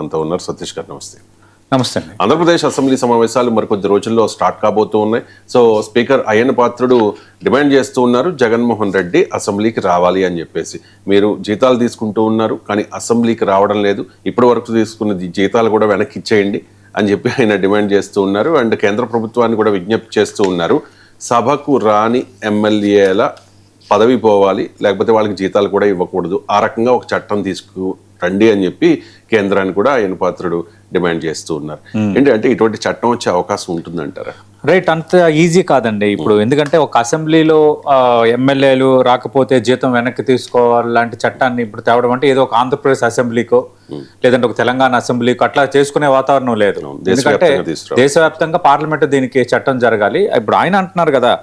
అంతా ఉన్నారు. సతీష్ గారు నమస్తే. నమస్తే. ఆంధ్రప్రదేశ్ అసెంబ్లీ సమావేశాలు మరికొద్ది రోజుల్లో స్టార్ట్ కాబోతూ ఉన్నాయి. So speaker Ayyanna Patrudu demand చేస్తూ ఉన్నారు, జగన్మోహన్ రెడ్డి అసెంబ్లీకి రావాలి అని చెప్పేసి. మీరు జీతాలు తీసుకుంటూ ఉన్నారు కానీ అసెంబ్లీకి రావడం లేదు, ఇప్పటి వరకు తీసుకున్న జీతాలు కూడా వెనక్కి ఇచ్చేయండి అని చెప్పి ఆయన డిమాండ్ చేస్తూ ఉన్నారు. అండ్ కేంద్ర ప్రభుత్వాన్ని కూడా విజ్ఞప్తి చేస్తూ ఉన్నారు, సభకు రాని ఎమ్మెల్యేల పదవి పోవాలి, లేకపోతే వాళ్ళకి జీతాలు కూడా ఇవ్వకూడదు, ఆ రకంగా ఒక చట్టం తీసుకురండి అని చెప్పి కేంద్రాన్ని కూడా అయ్యన్న పాత్రుడు డిమాండ్ చేస్తూ ఉన్నారు. ఏంటంటే ఇటువంటి చట్టం వచ్చే అవకాశం ఉంటుందంటారా? రైట్, అంత ఈజీ కాదండి ఇప్పుడు. ఎందుకంటే ఒక అసెంబ్లీలో ఎమ్మెల్యేలు రాకపోతే జీతం వెనక్కి తీసుకోవాలి లాంటి చట్టాన్ని ఇప్పుడు తేవడం అంటే ఏదో ఒక ఆంధ్రప్రదేశ్ అసెంబ్లీకో లేదంటే ఒక తెలంగాణ అసెంబ్లీకో అట్లా చేసుకునే వాతావరణం లేదు. ఎందుకంటే దేశవ్యాప్తంగా పార్లమెంట్ దీనికి చట్టం జరగాలి. ఇప్పుడు ఆయన అంటున్నారు కదా,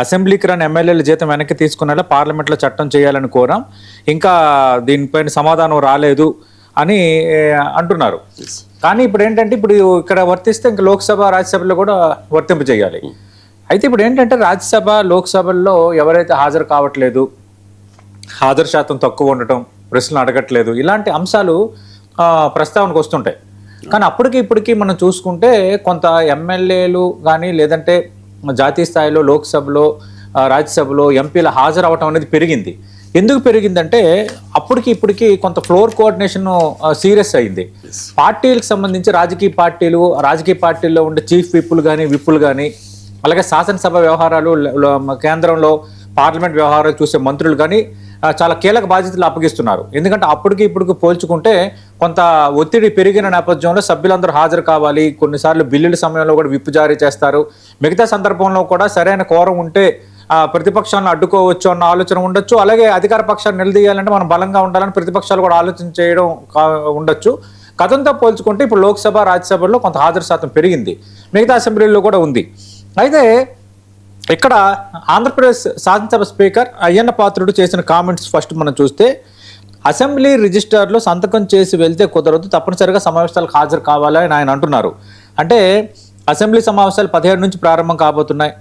అసెంబ్లీకి రాని ఎమ్మెల్యేల జీతం వెనక్కి తీసుకునేలా పార్లమెంట్లో చట్టం చేయాలని కోరాం, ఇంకా దీనిపైన సమాధానం రాలేదు అని అంటున్నారు. కానీ ఇప్పుడు ఏంటంటే ఇప్పుడు ఇక్కడ వర్తిస్తే ఇంకా లోక్సభ రాజ్యసభలో కూడా వర్తింపు చేయాలి. అయితే ఇప్పుడు ఏంటంటే రాజ్యసభ లోక్సభల్లో ఎవరైతే హాజరు కావట్లేదు, హాజరు శాతం తక్కువ ఉండటం, ప్రశ్నలు అడగట్లేదు, ఇలాంటి అంశాలు ప్రస్తావనకు వస్తుంటాయి. కానీ అప్పటికి ఇప్పటికీ మనం చూసుకుంటే కొంత ఎమ్మెల్యేలు కానీ లేదంటే జాతీయ స్థాయిలో లోక్సభలో రాజ్యసభలో ఎంపీల హాజరు అవటం అనేది పెరిగింది. ఎందుకు పెరిగిందంటే అప్పటికి ఇప్పటికి కొంత ఫ్లోర్ కోఆర్డినేషన్ సీరియస్ అయింది. పార్టీలకు సంబంధించి రాజకీయ పార్టీల్లో ఉండే చీఫ్ విప్పులు కానీ అలాగే శాసనసభ వ్యవహారాలు, కేంద్రంలో పార్లమెంట్ వ్యవహారాలు చూసే మంత్రులు కానీ చాలా కీలక బాధ్యతలు అప్పగిస్తున్నారు. ఎందుకంటే అప్పటికి ఇప్పటికి పోల్చుకుంటే కొంత ఒత్తిడి పెరిగిన నేపథ్యంలో సభ్యులందరూ హాజరు కావాలి. కొన్నిసార్లు బిల్లుల సమయంలో కూడా విప్పు జారీ చేస్తారు. మిగతా సందర్భంలో కూడా సరైన కోరం ఉంటే ప్రతిపక్షాలను అడ్డుకోవచ్చు అన్న ఆలోచన ఉండొచ్చు. అలాగే అధికార పక్షాన్ని నిలదీయాలంటే మనం బలంగా ఉండాలని ప్రతిపక్షాలు కూడా ఆలోచన చేయడం ఉండొచ్చు. గతంతో పోల్చుకుంటే ఇప్పుడు లోక్సభ రాజ్యసభలో కొంత హాజరు శాతం పెరిగింది, మిగతా అసెంబ్లీల్లో కూడా ఉంది. అయితే ఇక్కడ ఆంధ్రప్రదేశ్ శాసనసభ స్పీకర్ అయ్యన్న పాత్రుడు చేసిన కామెంట్స్ ఫస్ట్ మనం చూస్తే, అసెంబ్లీ రిజిస్టర్లో సంతకం చేసి వెళ్తే కుదరదు, తప్పనిసరిగా సమావేశాలకు హాజరు కావాలని ఆయన అంటున్నారు. అంటే అసెంబ్లీ సమావేశాలు 17 నుంచి ప్రారంభం కాబోతున్నాయి.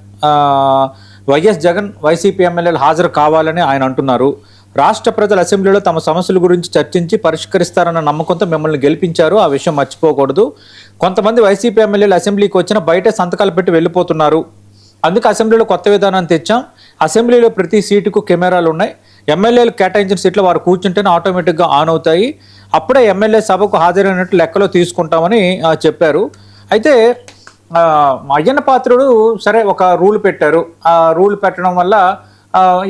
వైఎస్ జగన్ వైసీపీ ఎమ్మెల్యేలు హాజరు కావాలని ఆయన అంటున్నారు. రాష్ట్ర ప్రజలు అసెంబ్లీలో తమ సమస్యల గురించి చర్చించి పరిష్కరిస్తారన్న నమ్మకంతో మిమ్మల్ని గెలిపించారు, ఆ విషయం మర్చిపోకూడదు. కొంతమంది వైసీపీ ఎమ్మెల్యేలు అసెంబ్లీకి వచ్చిన బయటే సంతకాలు పెట్టి వెళ్ళిపోతున్నారు, అందుకే అసెంబ్లీలో కొత్త విధానాన్ని తెచ్చాం. అసెంబ్లీలో ప్రతి సీటుకు కెమెరాలు ఉన్నాయి, ఎమ్మెల్యేలు కేటాయించిన సీట్లు వారు కూర్చుంటేనే ఆటోమేటిక్గా ఆన్ అవుతాయి, అప్పుడే ఎమ్మెల్యే సభకు హాజరైనట్టు లెక్కలో తీసుకుంటామని చెప్పారు. అయితే అయ్యన్న పాత్రుడు సరే ఒక రూల్ పెట్టారు, ఆ రూల్ పెట్టడం వల్ల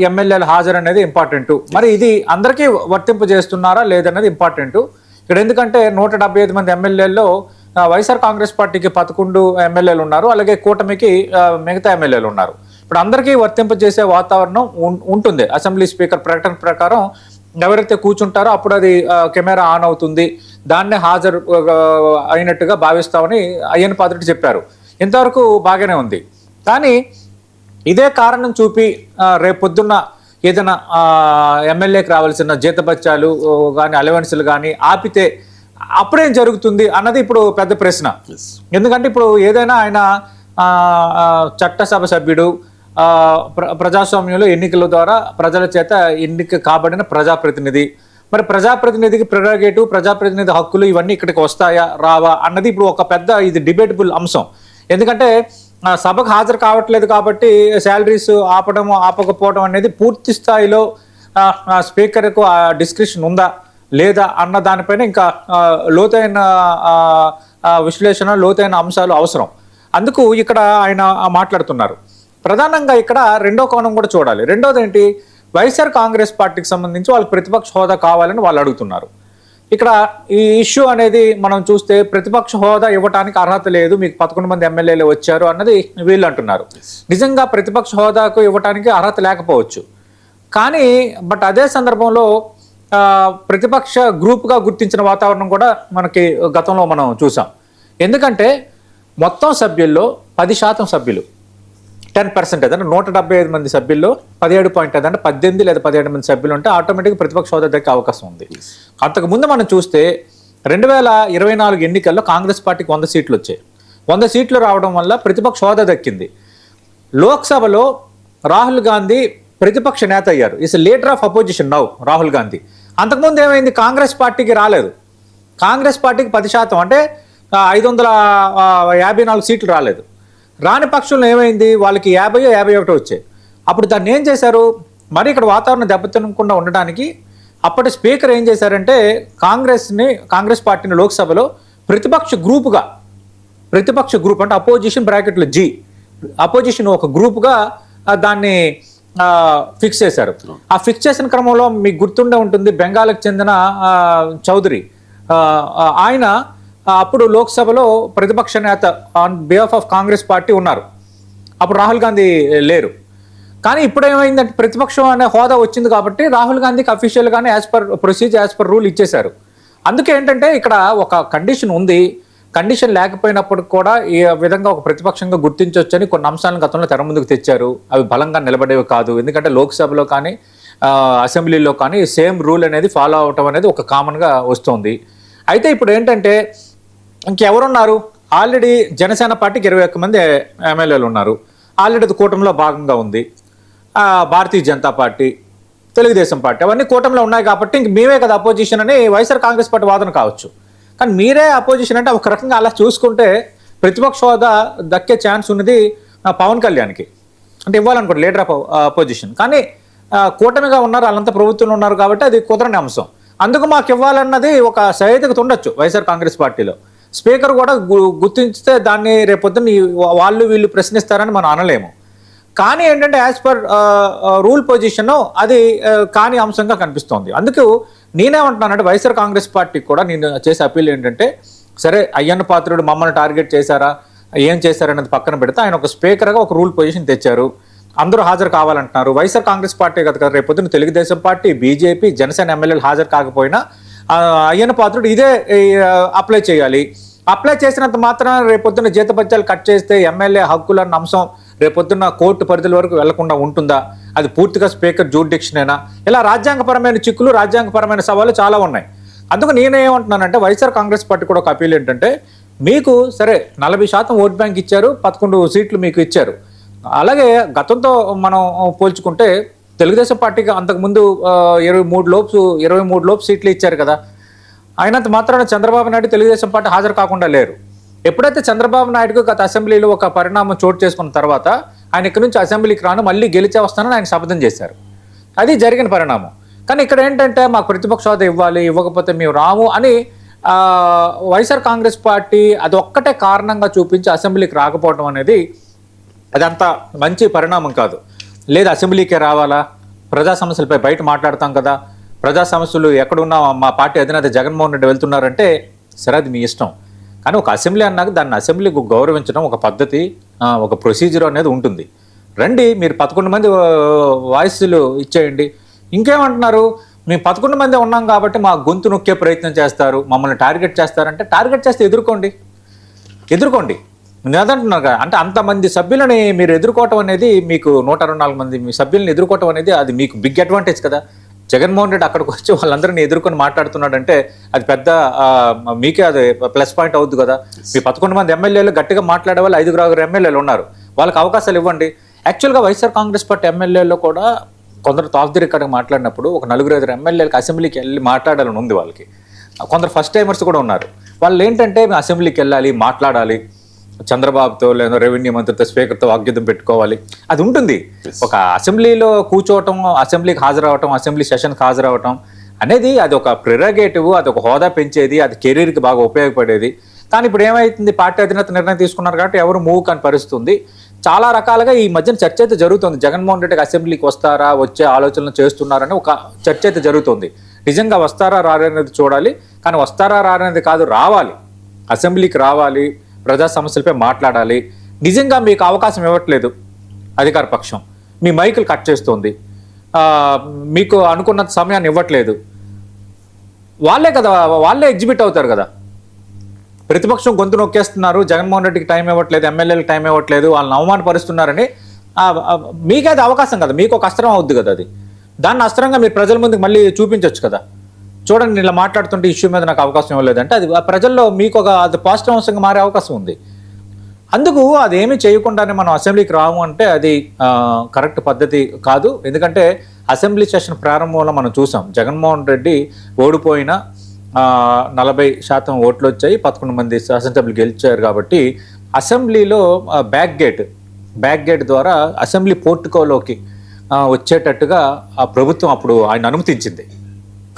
ఎమ్మెల్యేలు హాజరు అనేది ఇంపార్టెంట్. మరి ఇది అందరికీ వర్తింపు చేస్తున్నారా లేదనేది ఇంపార్టెంట్ ఇక్కడ. ఎందుకంటే 175 మంది ఎమ్మెల్యేల్లో వైఎస్ఆర్ కాంగ్రెస్ పార్టీకి 11 ఎమ్మెల్యేలు ఉన్నారు, అలాగే కూటమికి మిగతా ఎమ్మెల్యేలు ఉన్నారు. ఇప్పుడు అందరికీ వర్తింపు చేసే వాతావరణం ఉంటుంది. అసెంబ్లీ స్పీకర్ ప్రకటన ప్రకారం ఎవరైతే కూర్చుంటారో అప్పుడు అది కెమెరా ఆన్ అవుతుంది, దాన్నే హాజరు అయినట్టుగా భావిస్తామని అయ్యన్న పాత్రుడు చెప్పారు. ఇంతవరకు బాగానే ఉంది. కానీ ఇదే కారణం చూపి రేపొద్దున్న ఏదైనా ఎమ్మెల్యేకి రావాల్సిన జీతభత్యాలు కానీ అలవెన్సులు కానీ ఆపితే అప్పుడేం జరుగుతుంది అన్నది ఇప్పుడు పెద్ద ప్రశ్న. ఎందుకంటే ఇప్పుడు ఏదైనా ఆయన చట్టసభ సభ్యుడు, ప్రజాస్వామ్యంలో ఎన్నికల ద్వారా ప్రజల చేత ఎన్నిక కాబడిన ప్రజాప్రతినిధి. మరి ప్రజాప్రతినిధికి ప్రెరోగేటివ్, ప్రజాప్రతినిధి హక్కులు ఇవన్నీ ఇక్కడికి వస్తాయా రావా అన్నది ఇప్పుడు ఒక పెద్ద ఇది డిబేటబుల్ అంశం. ఎందుకంటే సభకు హాజరు కావట్లేదు కాబట్టి శాలరీస్ ఆపకపోవడం అనేది పూర్తి స్థాయిలో స్పీకర్కు డిస్క్రిప్షన్ ఉందా లేదా అన్న దానిపైన ఇంకా లోతైన విశ్లేషణ, లోతైన అంశాలు అవసరం. అందుకు ఇక్కడ ఆయన మాట్లాడుతున్నారు. ప్రధానంగా ఇక్కడ రెండో కోణం కూడా చూడాలి. రెండోది ఏంటి, వైఎస్ఆర్ కాంగ్రెస్ పార్టీకి సంబంధించి వాళ్ళు ప్రతిపక్ష హోదా కావాలని వాళ్ళు అడుగుతున్నారు. ఇక్కడ ఈ ఇష్యూ అనేది మనం చూస్తే ప్రతిపక్ష హోదా ఇవ్వడానికి అర్హత లేదు, మీకు 11 మంది ఎమ్మెల్యేలు వచ్చారు అన్నది వీళ్ళు అంటున్నారు. నిజంగా ప్రతిపక్ష హోదాకు ఇవ్వడానికి అర్హత లేకపోవచ్చు, కానీ బట్ అదే సందర్భంలో ప్రతిపక్ష గ్రూప్గా గుర్తించిన వాతావరణం కూడా మనకి గతంలో మనం చూసాం. ఎందుకంటే మొత్తం సభ్యుల్లో 10% సభ్యులు 10% అంటే 175 మంది సభ్యుల్లో 17.5 అంటే 18 లేదా 17 మంది సభ్యులు ఉంటే ఆటోమేటిక్గా ప్రతిపక్ష హోదా దక్కే అవకాశం ఉంది. అంతకుముందు మనం చూస్తే 2024 ఎన్నికల్లో కాంగ్రెస్ పార్టీకి 100 సీట్లు వచ్చాయి. 100 సీట్లు రావడం వల్ల ప్రతిపక్ష హోదా దక్కింది. లోక్సభలో రాహుల్ గాంధీ ప్రతిపక్ష నేత అయ్యారు. Is leader of opposition now Rahul Gandhi. అంతకుముందు ఏమైంది, కాంగ్రెస్ పార్టీకి రాలేదు. కాంగ్రెస్ పార్టీకి 10%, అంటే 554 సీట్లు రాలేదు. రాని పక్షంలో ఏమైంది, వాళ్ళకి 50-51 వచ్చాయి. అప్పుడు దాన్ని ఏం చేశారు, మరి ఇక్కడ వాతావరణం దెబ్బతినకుండా ఉండడానికి అప్పటి స్పీకర్ ఏం చేశారంటే కాంగ్రెస్ పార్టీని లోక్సభలో ప్రతిపక్ష గ్రూప్ అంటే అపోజిషన్ బ్రాకెట్లో జీ, అపోజిషన్ ఒక గ్రూప్గా దాన్ని ఫిక్స్ చేశారు. ఆ ఫిక్స్ చేసిన క్రమంలో మీకు గుర్తుండే ఉంటుంది, బెంగాల్కి చెందిన చౌదరి ఆయన అప్పుడు లోక్సభలో ప్రతిపక్ష నేత on behalf of Congress party ఉన్నారు. అప్పుడు రాహుల్ గాంధీ లేరు. కానీ ఇప్పుడు ఏమైందంటే ప్రతిపక్షం అనే హోదా వచ్చింది కాబట్టి రాహుల్ గాంధీకి అఫీషియల్గానే as per procedure, as per rule ఇచ్చేశారు. అందుకే ఏంటంటే ఇక్కడ ఒక కండిషన్ ఉంది. కండిషన్ లేకపోయినప్పుడు కూడా ఈ విధంగా ఒక ప్రతిపక్షంగా గుర్తించవచ్చని కొన్ని అంశాలను గతంలో తెర ముందుకు తెచ్చారు. అవి బలంగా నిలబడేవి కాదు. ఎందుకంటే లోక్సభలో కానీ అసెంబ్లీలో కానీ సేమ్ రూల్ అనేది ఫాలో అవటం అనేది ఒక కామన్గా వస్తుంది. అయితే ఇప్పుడు ఏంటంటే ఇంకెవరున్నారు, ఆల్రెడీ జనసేన పార్టీకి 21 మంది ఎమ్మెల్యేలు ఉన్నారు. ఆల్రెడీ అది కూటమిలో భాగంగా ఉంది. భారతీయ జనతా పార్టీ, తెలుగుదేశం పార్టీ అవన్నీ కూటమిలో ఉన్నాయి కాబట్టి ఇంక మేమే కదా అపోజిషన్ అని వైఎస్ఆర్ కాంగ్రెస్ పార్టీ వాదన కావచ్చు. కానీ మీరే అపోజిషన్ అంటే ఒక రకంగా అలా చూసుకుంటే ప్రతిపక్ష హోదా దక్కే ఛాన్స్ ఉన్నది పవన్ కళ్యాణ్కి, అంటే ఇవ్వాలనుకోండి లీడర్ ఆఫ్ అపోజిషన్. కానీ కూటమిగా ఉన్నారు, వాళ్ళంతా ప్రభుత్వంలో ఉన్నారు కాబట్టి అది కుదరని అంశం. అందుకు మాకు ఇవ్వాలన్నది ఒక సహేతుకత ఉండొచ్చు వైఎస్ఆర్ కాంగ్రెస్ పార్టీలో. స్పీకర్ కూడా గుర్తించితే దాన్ని రేపొద్దున వాళ్ళు వీళ్ళు ప్రశ్నిస్తారని మనం అనలేము. కానీ ఏంటంటే యాజ్ పర్ రూల్ పొజిషన్ అది కాని అంశంగా కనిపిస్తోంది. అందుకు నేనేమంటున్నానంటే వైఎస్ఆర్ కాంగ్రెస్ పార్టీకి కూడా నేను చేసే అప్పీల్ ఏంటంటే, సరే అయ్యన్న పాత్రుడు మమ్మల్ని టార్గెట్ చేశారా, ఏం చేశారనేది పక్కన పెడితే ఆయన ఒక స్పీకర్గా ఒక రూల్ పొజిషన్ తెచ్చారు. అందరూ హాజరు కావాలంటున్నారు. వైఎస్ఆర్ కాంగ్రెస్ పార్టీ కదా రేపొద్దున తెలుగుదేశం పార్టీ, బీజేపీ, జనసేన ఎమ్మెల్యేలు హాజరు కాకపోయినా అయ్యన్న పాత్రుడు ఇదే అప్లై చేయాలి. అప్లై చేసినంత మాత్రాన రేపొద్దున జీతభత్యాలు కట్ చేస్తే ఎమ్మెల్యే హక్కులన్న అంశం రేపొద్దున్న కోర్టు పరిధుల వరకు వెళ్లకుండా ఉంటుందా? అది పూర్తిగా స్పీకర్ జ్యూరిడిక్షనేనా? ఇలా రాజ్యాంగపరమైన చిక్కులు, రాజ్యాంగపరమైన సవాళ్ళు చాలా ఉన్నాయి. అందుకు నేనేమంటున్నానంటే వైఎస్ఆర్ కాంగ్రెస్ పార్టీ కూడా ఒక అప్పీల్ ఏంటంటే, మీకు సరే 40% ఓట్ బ్యాంక్ ఇచ్చారు, 11 సీట్లు మీకు ఇచ్చారు. అలాగే గతంతో మనం పోల్చుకుంటే తెలుగుదేశం పార్టీకి అంతకుముందు 23 లోపు సీట్లు ఇచ్చారు కదా. అయినంత మాత్రాన చంద్రబాబు నాయుడు తెలుగుదేశం పార్టీ హాజరు కాకుండా లేరు. ఎప్పుడైతే చంద్రబాబు నాయుడుకు గత అసెంబ్లీలో ఒక పరిణామం చోటు చేసుకున్న తర్వాత ఆయన ఇక్కడి నుంచి అసెంబ్లీకి రాను, మళ్ళీ గెలిచే వస్తానని ఆయన శపథం చేశారు. అది జరిగిన పరిణామం. కానీ ఇక్కడ ఏంటంటే మాకు ప్రతిపక్ష హోదా ఇవ్వాలి, ఇవ్వకపోతే మేము రాము అని వైఎస్ఆర్ కాంగ్రెస్ పార్టీ అది ఒక్కటే కారణంగా చూపించి అసెంబ్లీకి రాకపోవడం అనేది అదంత మంచి పరిణామం కాదు. లేదు అసెంబ్లీకే రావాలా, ప్రజా సమస్యలపై బయట మాట్లాడతాం కదా, ప్రజా సమస్యలు ఎక్కడున్నా మా పార్టీ అధినేత జగన్మోహన్ రెడ్డి వెళ్తున్నారంటే సరే అది మీ ఇష్టం. కానీ ఒక అసెంబ్లీ అన్నాక దాన్ని అసెంబ్లీకి గౌరవించడం ఒక పద్ధతి, ఒక ప్రొసీజర్ అనేది ఉంటుంది. రండి, మీరు 11 మంది వాయిస్లు ఇచ్చేయండి. ఇంకేమంటున్నారు, మేము 11 మంది ఉన్నాం కాబట్టి మా గొంతు నొక్కే ప్రయత్నం చేస్తారు, మమ్మల్ని టార్గెట్ చేస్తారంటే టార్గెట్ చేస్తే ఎదుర్కోండి. నేను అదంటున్నాను కదా, అంటే అంతమంది సభ్యులని మీరు ఎదుర్కోవటం అనేది, మీకు 124 మంది మీ సభ్యులను ఎదుర్కోవటం అనేది అది మీకు బిగ్ అడ్వాంటేజ్ కదా. జగన్మోహన్ రెడ్డి అక్కడికి వచ్చి వాళ్ళందరినీ ఎదుర్కొని మాట్లాడుతున్నాడంటే అది పెద్ద మీకే అది ప్లస్ పాయింట్ అవుద్ది కదా. మీ 11 మంది ఎమ్మెల్యేలు గట్టిగా మాట్లాడే వాళ్ళు 5 ఎమ్మెల్యేలు ఉన్నారు, వాళ్ళకి అవకాశాలు ఇవ్వండి. యాక్చువల్గా వైఎస్ఆర్ కాంగ్రెస్ పార్టీ ఎమ్మెల్యేలో కూడా కొందరు టాప్ ది రికార్డ్గా మాట్లాడినప్పుడు ఒక 4-5 ఎమ్మెల్యేలకు అసెంబ్లీకి వెళ్ళి మాట్లాడాలని ఉంది వాళ్ళకి. కొందరు ఫస్ట్ టైమర్స్ కూడా ఉన్నారు. వాళ్ళు ఏంటంటే అసెంబ్లీకి వెళ్ళాలి, మాట్లాడాలి, చంద్రబాబుతో లేదా రెవెన్యూ మంత్రితో, స్పీకర్తో వాగ్యుద్ధం పెట్టుకోవాలి, అది ఉంటుంది. ఒక అసెంబ్లీలో కూర్చోవటం, అసెంబ్లీకి హాజరవటం, అసెంబ్లీ సెషన్కి హాజరవటం అనేది అది ఒక ప్రిరగేటివ్, అది ఒక హోదా పెంచేది, అది కెరీర్కి బాగా ఉపయోగపడేది. కానీ ఇప్పుడు ఏమైతుంది, పార్టీ అధినేత నిర్ణయం తీసుకున్నారు కాబట్టి ఎవరు మూవ్ కాని పరిస్థితుంది. చాలా రకాలుగా ఈ మధ్యన చర్చ అయితే జరుగుతుంది. జగన్మోహన్ రెడ్డికి అసెంబ్లీకి వస్తారా, వచ్చే ఆలోచనలు చేస్తున్నారని ఒక చర్చ అయితే జరుగుతుంది. నిజంగా వస్తారా రారనేది చూడాలి. కానీ వస్తారా రారనేది కాదు, రావాలి, అసెంబ్లీకి రావాలి, ప్రజా సమస్యలపై మాట్లాడాలి. నిజంగా మీకు అవకాశం ఇవ్వట్లేదు అధికార పక్షం, మీ మైకులు కట్ చేస్తుంది, మీకు అనుకున్న సమయాన్ని ఇవ్వట్లేదు, వాళ్ళే కదా, వాళ్ళే ఎగ్జిబిట్ అవుతారు కదా. ప్రతిపక్షం గొంతు నొక్కేస్తున్నారు, జగన్మోహన్ రెడ్డికి టైం ఇవ్వట్లేదు, ఎమ్మెల్యేలకు టైం ఇవ్వట్లేదు, వాళ్ళని అవమానపరుస్తున్నారని మీకే అది అవకాశం కదా, మీకు ఒక అస్త్రం అవుద్ది కదా. అది దాన్ని అస్త్రంగా మీరు ప్రజల ముందుకు మళ్ళీ చూపించవచ్చు కదా. చూడండి, ఇలా మాట్లాడుతుంటే ఇష్యూ మీద నాకు అవకాశం ఇవ్వలేదంటే అది ప్రజల్లో మీకు ఒక అది పాజిటివ్ అంశంగా మారే అవకాశం ఉంది. అందుకు అదేమీ చేయకుండానే మనం అసెంబ్లీకి రాము అంటే అది కరెక్ట్ పద్ధతి కాదు. ఎందుకంటే అసెంబ్లీ సెషన్ ప్రారంభంలో మనం చూసాం, జగన్మోహన్ రెడ్డి ఓడిపోయిన 40% ఓట్లు వచ్చాయి, 11 మంది శాసనసభ్యులు గెలిచారు. కాబట్టి అసెంబ్లీలో బ్యాక్ గేట్ ద్వారా అసెంబ్లీ పోర్టుకోలోకి వచ్చేటట్టుగా ఆ ప్రభుత్వం అప్పుడు ఆయన అనుమతించింది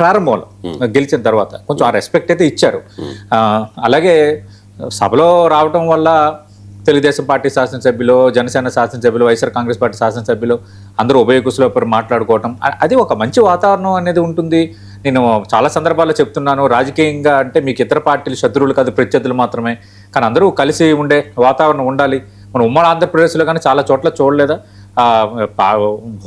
ప్రారంభంలో. గెలిచిన తర్వాత కొంచెం ఆ రెస్పెక్ట్ అయితే ఇచ్చారు. అలాగే సభలో రావటం వల్ల తెలుగుదేశం పార్టీ శాసనసభ్యులు, జనసేన శాసనసభ్యులు, వైఎస్ఆర్ కాంగ్రెస్ పార్టీ శాసనసభ్యులు అందరూ ఉభయ కుశలో మాట్లాడుకోవటం, అది ఒక మంచి వాతావరణం అనేది ఉంటుంది. నేను చాలా సందర్భాల్లో చెప్తున్నాను, రాజకీయంగా అంటే మీకు ఇతర పార్టీలు శత్రువులు కాదు, ప్రత్యర్థులు మాత్రమే. కానీ అందరూ కలిసి ఉండే వాతావరణం ఉండాలి. మనం ఉమ్మడి ఆంధ్రప్రదేశ్లో కానీ చాలా చోట్ల చూడలేదా?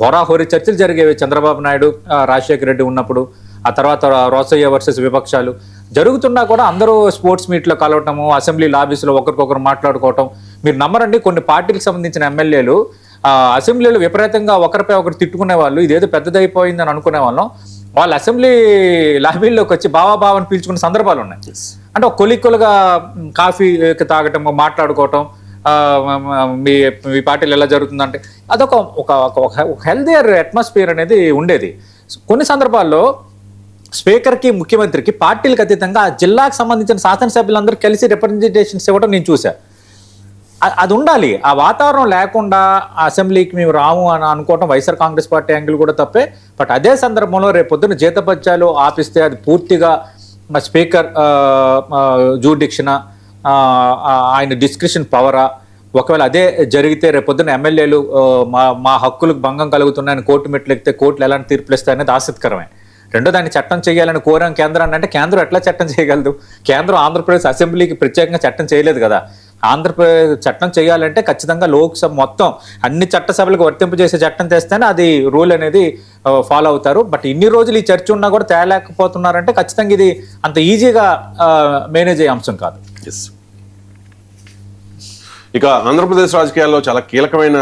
హోరాహోరీ చర్చలు జరిగేవి చంద్రబాబు నాయుడు, రాజశేఖర రెడ్డి ఉన్నప్పుడు. ఆ తర్వాత రోసయ్య వర్సెస్ విపక్షాలు జరుగుతున్నా కూడా అందరూ స్పోర్ట్స్ మీట్లో కలవటము, అసెంబ్లీ లాబీస్లో ఒకరికొకరు మాట్లాడుకోవటం. మీరు నమ్మరండి, కొన్ని పార్టీలకు సంబంధించిన ఎమ్మెల్యేలు అసెంబ్లీలో విపరీతంగా ఒకరిపై ఒకరు తిట్టుకునే వాళ్ళు, ఇదేదో పెద్దదైపోయిందని అనుకునే వాళ్ళం. వాళ్ళు అసెంబ్లీ లాబీల్లోకి వచ్చి బావాని పీల్చుకునే సందర్భాలు ఉన్నాయి. అంటే ఒక కొలిక్కులుగా కాఫీ తాగటం, మాట్లాడుకోవటం, మీ పార్టీలు ఎలా జరుగుతుందంటే అదొక ఒక హెల్దియర్ అట్మాస్ఫియర్ అనేది ఉండేది. కొన్ని సందర్భాల్లో స్పీకర్కి, ముఖ్యమంత్రికి పార్టీలకు అతీతంగా ఆ జిల్లాకు సంబంధించిన శాసనసభ్యులందరూ కలిసి రిప్రజెంటేషన్స్ ఇవ్వడం నేను చూసా. అది ఉండాలి. ఆ వాతావరణం లేకుండా అసెంబ్లీకి మేము రాము అని అనుకోవటం వైఎస్ఆర్ కాంగ్రెస్ పార్టీ యాంగిల్ కూడా తప్పే. బట్ అదే సందర్భంలో రేపు పొద్దున్న జీతపత్యాలు ఆపిస్తే అది పూర్తిగా స్పీకర్ జూరిడిక్షన్, ఆయన డిస్క్రిషన్ పవరా, ఒకవేళ అదే జరిగితే రేపొద్దున ఎమ్మెల్యేలు మా హక్కులకు భంగం కలుగుతున్నాయని కోర్టు మెట్లు ఎక్కితే కోర్టులు ఎలాంటి తీర్పులు ఇస్తాయనేది ఆసక్తికరమే. రెండో, దాన్ని చట్టం చేయాలని కోరాం కేంద్రాన్ని. అంటే కేంద్రం ఎట్లా చట్టం చేయగలదు? కేంద్రం ఆంధ్రప్రదేశ్ అసెంబ్లీకి ప్రత్యేకంగా చట్టం చేయలేదు కదా. ఆంధ్రప్రదేశ్ చట్టం చేయాలంటే ఖచ్చితంగా లోక్సభ మొత్తం అన్ని చట్టసభలకు వర్తింపజేసే చట్టం తెస్తేనే అది రూల్ అనేది ఫాలో అవుతారు. బట్ ఇన్ని రోజులు ఈ చర్చ ఉన్నా కూడా తేలేకపోతున్నారంటే ఖచ్చితంగా ఇది అంత ఈజీగా మేనేజ్ అయ్యే అంశం కాదు. ఇక ఆంధ్రప్రదేశ్ రాజకీయాల్లో చాలా కీలకమైన